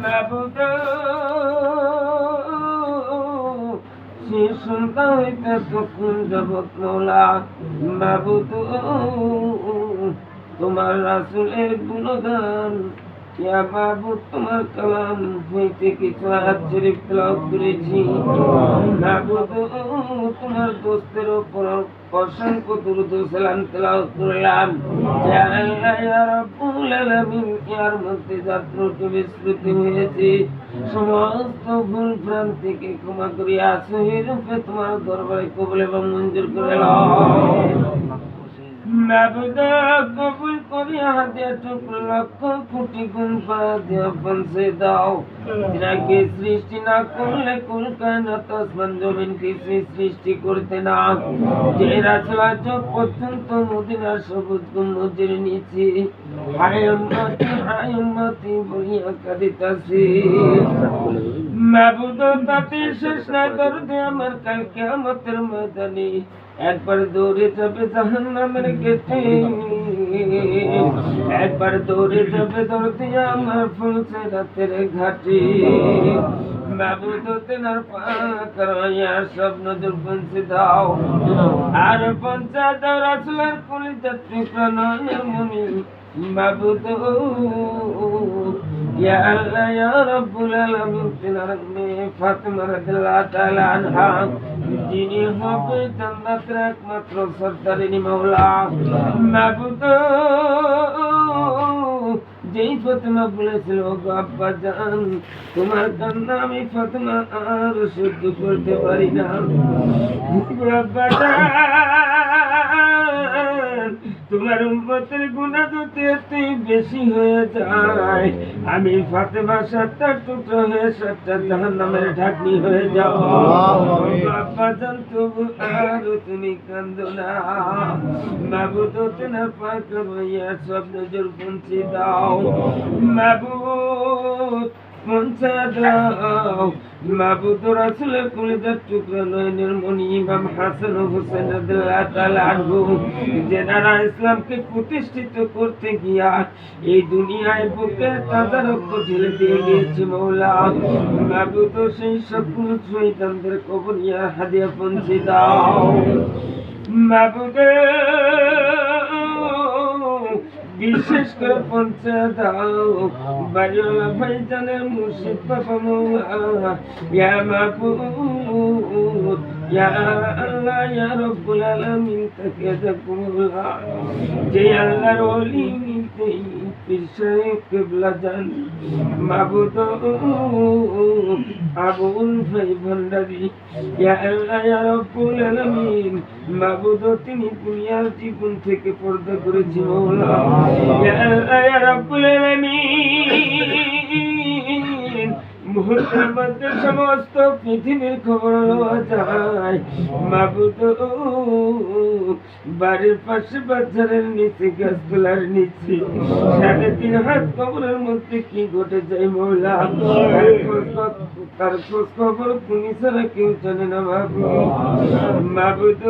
মাবুদ সে সন্তান হইতে তখন জগৎ মৌলা মাবুদ তোমার রাসূলের গুণগান ইয়া মাবুদ তোমার কালাম হইতে কিছু আয়াত শরীফ তেলাওয়াত করেছি মাবুদ তোমার দোস্তের উপর অসংখ্য দুরূদ ও সালাম তেলাওয়াত করলাম ইয়া আল্লাহ ইয়া রাব্বুল আলামিন এর মধ্যে যা ত্রুটি বিস্মৃতি হয়েছে সমস্ত ভুল ভ্রান্তিকে ক্ষমা করিয়া সহি রূপে তোমার দরবারে কবুল এবং মঞ্জুর করে নাও মাবুদ কবুল করিয়া হাদিয়া টুকরো লক্ষ কোটি গুণ দিয়া পৌঁছে দাও যাকে সৃষ্টি না করলে কুল কায়নাত আসমান জমিন কিছু সৃষ্টি করতে না যে রাসূল আজ পর্যন্ত মদিনার সবুজ গম্বুজের নিচে হায় উম্মতি বলিয়া কাঁদিতাছে মাবুদ তাতে শেষ না দরদে আমার কাল কিয়ামতের ময়দানে একবার দৌড়ে যাবে জাহান্নামের গেটে একবার দৌড়ে যাবে দৌড়তে আমার পৌঁছে রাতের ঘাটে মাবুদ তেনার পাক রয়ার সব নজর পৌঁছে দাও আর পৌঁছা দাও রাসূলের কলিজার টুকরা নয়নের মনি মাবুদ ইয়া আল্লাহ ইয়া রাব্বুল আলামিন তেনার মেয়ে ফাতেমা রাদিয়াল্লাহু তাআলা আনহা যিনি হবে জান্নাতের একমাত্র সর্দারিনী মাওলা মাবুদ যেই ফাতেমা বলেছিল গো আব্বা জান তোমার কান্না আমি ফাতেমা আর সহ্য করতে পারি না আব্বা জান তোমার উম্মতের গুনাহ যত বেশি হয়ে যায় আমি ফাতেমা 7টা টুকরো হয়ে 7টা জাহান্নামের ঢাকনি হয়ে যাও আব্বা জান তবু আর তুমি কাঁদো না মাবুদ তেনার পাক রইয়া সব নজর পৌঁছে দাও মাবুদ পৌঁছা দাও মাবুদ রাসূলের কলিজার টুকরা নয়নের মনি ইমাম হাসান ও হুসাইন রাদিয়াল্লাহু তাআলা আনহু যারা ইসলামকে প্রতিষ্ঠিত করতে গিয়া এই দুনিয়ায় বুকের তাজা রক্ত ঢেলে দিয়ে গিয়েছে মাওলা মাবুদ সেই সকল শহীদদের কবরিয়া হাদিয়া পৌঁছে দাও মাবুদ বিশেষ করে পৌঁছে দাও বাড়িওয়ালা ভাইজানের মুর্শিদ বাবা মৌলা ইয়া মাবুদ ইয়া আল্লাহ ইয়া রাব্বুল আলামিন তাকে দেখো মৌলা যে আল্লাহর ওলি পীর সাহেব কিবলা জান মাবুদ আবুল ভাই ভান্ডারী ইয়া আল্লাহ ইয়া রাব্বুল আলামিন মাবুদ তিনি দুনিয়ার জীবন থেকে পর্দা করেছে মৌলা ইয়া আল্লাহ ইয়া রাব্বুল আলামিন মুহূর্তের মধ্যে সমস্ত পৃথিবীর খবর লওয়া যায় মাবুদ বাড়ির পাশে বাজারের নিচে গাছতলার নিচে 3.5 হাত কবরের মধ্যে কি ঘটে যায় মৌলা তার খোঁজ খবর তুমি ছাড়া কেউ জানে না মাবুদ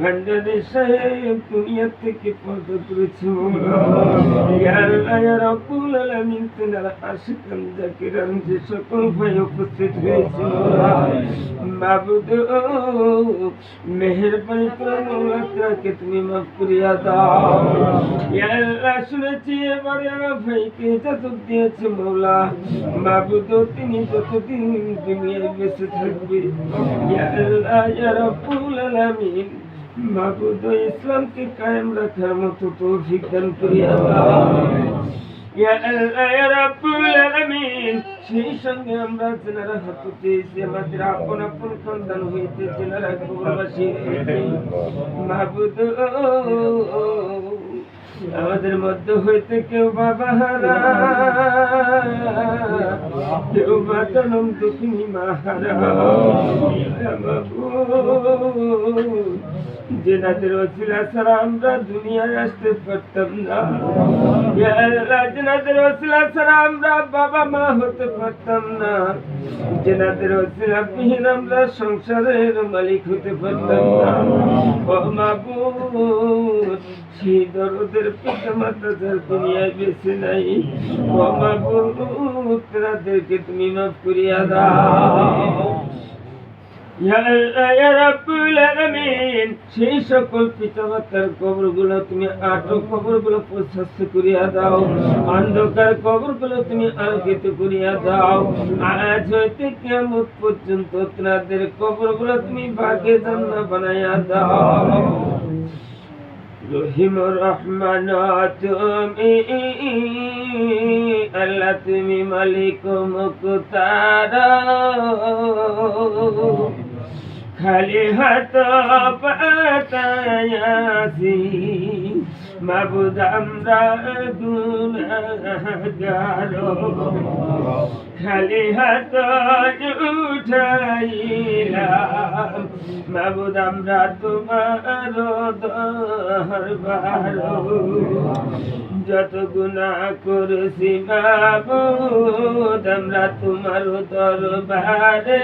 ভান্ডারী সাহেব দুনিয়া থেকে পর্দা করেছে মৌলা ইয়া আল্লাহ ইয়া রাব্বুল আলামিন তেনার আশিকান জাকিরান যে সকল ভাই উপস্থিত হয়েছে মাবুদ মেহেরবানি করে মৌলা তাকে তুমি মাফ করিয়া দাও ইয়া আল্লাহ শুনেছি এবারে আমার ভাইকে ইজাজত দিয়েছে মৌলা মাবুদ তিনি যতদিন দুনিয়ায় বেঁচে থাকবে ইয়া আল্লাহ ইয়া রাব্বুল আলামিন মাবুদ ইসলামকে কায়েম রাখার মতো তৌফিক দান করিয়া দাও ইয়া আল্লাহ ইয়া রাব্বুল আলামিন সেই সঙ্গে আমরা যারা হাত উঠিয়েছি আমাদের আপন আপন সন্তান হইতে যারা কবরবাসী মাবুদ আমাদের মধ্যে হইতে কেউ বাবা হারা কেউ বা জনম দুঃখিনী মা হারা যেনাদের ওসিলা ছাড়া আমরা দুনিয়ায় আসতে পারতাম না যেনাদের ওসিলা ছাড়া আমরা বাবা মা হতে পারতাম না যেনাদের ওসিলা বিহীন আমরা সংসারের মালিক হতে পারতাম না ও মাবুদ সেই দরদের পিতা মাতা যার দুনিয়ায় বেঁচে নাই ও মাবুদ তাদেরকে তুমি মাফ করিয়া দাও। ইয়া আল্লাহ ইয়া রাব্বুল আলামিন সেই সকল পিতামাতার কবরগুলো তুমি আটক কবরগুলো প্রশস্ত করিয়া দাও, অন্ধকার কবরগুলো তুমি আলোকিত করিয়া দাও। আজ হইতে কিয়ামত পর্যন্ত তাদের কবরগুলো তুমি বাগে জান্নাত বানাইয়া দাও। রহিম রহমান তুমি আল্লাহ তুমি মালিক মুক্তার, খালি হাত পাতায়াছি মাবুদ আমরা গুনাহগার, খালি হাত উঠাইলাম মাবুদ আমরা তোমার দরবার, যত গুনাহ করেছি মাবুদ আমরা তোমার দরবারে,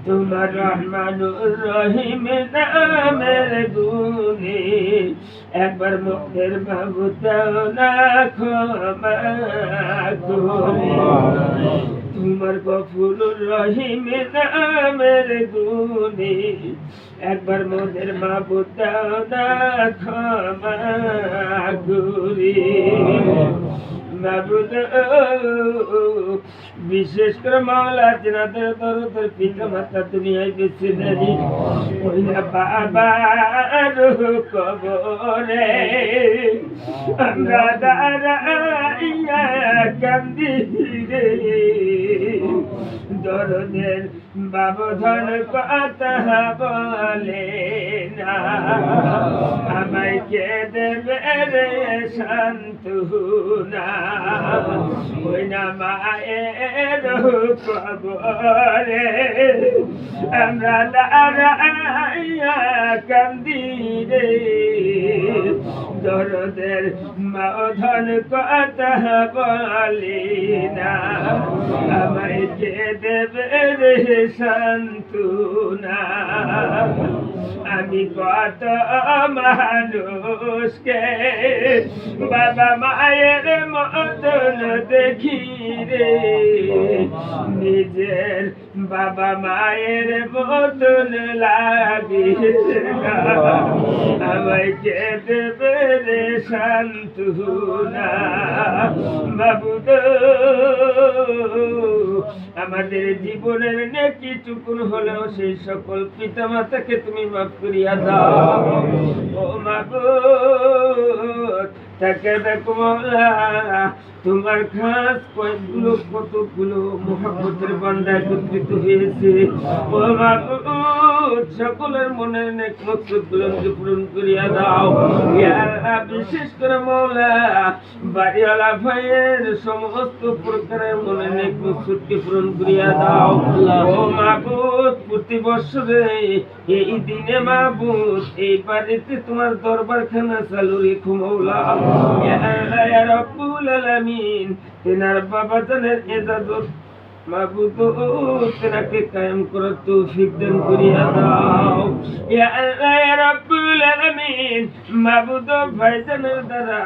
তোমার রহমানুর রহিম নামের গুণে একবার মুখের মাবুদ দাও না ক্ষমা করে, তোমার গফুরুর রহিম নামের গুণে একবার মোদের মাবুদ দাও না ক্ষমা করে। মাবুদ বিশেষ করে মাওলা জিনাদের দরদের পিতা মাতা দুনিয়ায় বেঁচে নেই, ওই না বাবার কবরে আমরা দাঁড়াইয়া কান্দি রে, দরদের বাবধন কথা বলে না, আমায় কে দেবে রে সান্ত্বনা, ওই না মায়ের কবরে আমরা দাঁড়াইয়া কান্দি রে, দরদের বাবধন কথা বলে না, আমায় কে দেবে রে সান্ত্বনা। আমি কত মানুষকে বাবা মায়ের মতন দেখি রে, নিজের বাবা মায়ের মতন লাগে না, আমায় কে দেবে রে সান্ত্বনা। মাবুদ আমাদের জীবনের নেকি টুকুন হলেও সেই সকল পিতা মাতাকে তুমি মাফ করিয়া দাও। ও মাবুদ তাকে দেখো মাওলা, তোমার খাস কয়েকগুলো কতগুলো মুহাব্বতের বান্দা একত্রিত হয়েছে। ও মাবুদ সকলের মনের নেক মকসুদগুলোকে পূরণ করিয়া দাও। ইয়া আল্লাহ বিশেষ করে মাওলা বাড়িওয়ালা ভাইয়ের সমস্ত প্রকারের মনের নেক মকসুদকে পূরণ করিয়া দাও। ও মাবুদ প্রতি বছরে এই দিনে মাবুদ এই বাড়িতে তোমার দরবারখানা চালু রেখো মাওলা। ইয়া আল্লাহ ইয়া রাব্বুল আলামিন তেনার বাবা জানের ইজাজত মাবুদ তেনাকে কায়েম করার তৌফিক দান করিয়া দাও। ইয়া আল্লাহ ইয়া রাব্বুল আলামিন মাবুদ ভাইজানের দ্বারা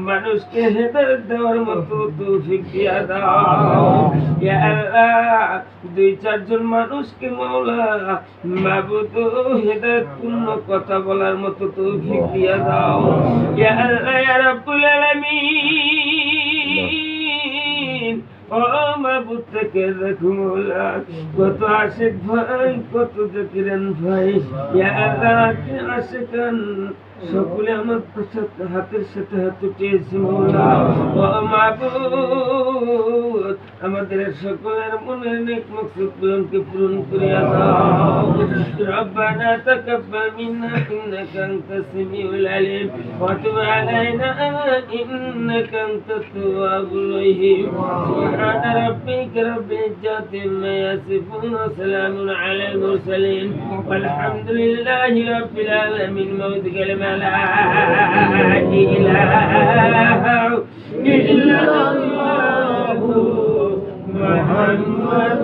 মানুষকে হেদায়েত দেওয়ার মতো তৌফিক দিয়া দাও। ইয়া আল্লাহ দুই চারজন মানুষকে মাওলা মাবুদ হেদায়েতপূর্ণ কথা বলার মতো তৌফিক দিয়া দাও। ইয়া আল্লাহ ইয়া রাব্বুল আলামিন ও মাবুদ থেকে দেখো মাওলা কত আশিক ভাই কত জাকিরান ভাই, ইয়া আল্লাহ আশিকান সকলে আমার হাতের সাথে হাত উঠিয়েছে মাওলা। ও মাবুদ আমাদের সকলের মনের নেক মকসুদগুলোকে পূরণ করিয়া দাও। রব্বানা তাকাব্বাল মিন্না ইন্নাকা আনতাস সামিউল আলিম ওয়া তুব আলাইনা ইন্নাকা আনতাত তাওয়াবুর রহিম। সুবহানা রাব্বিকা রাব্বিল ইজ্জাতি আম্মা ইয়াসিফুন ওয়া সালামুন আলাল মুরসালিন ওয়ালহামদুলিল্লাহি রাব্বিল আলামিন। মাউদ কালিমা লা ইলাহা ইল্লাল্লাহু মুহাম্মাদুর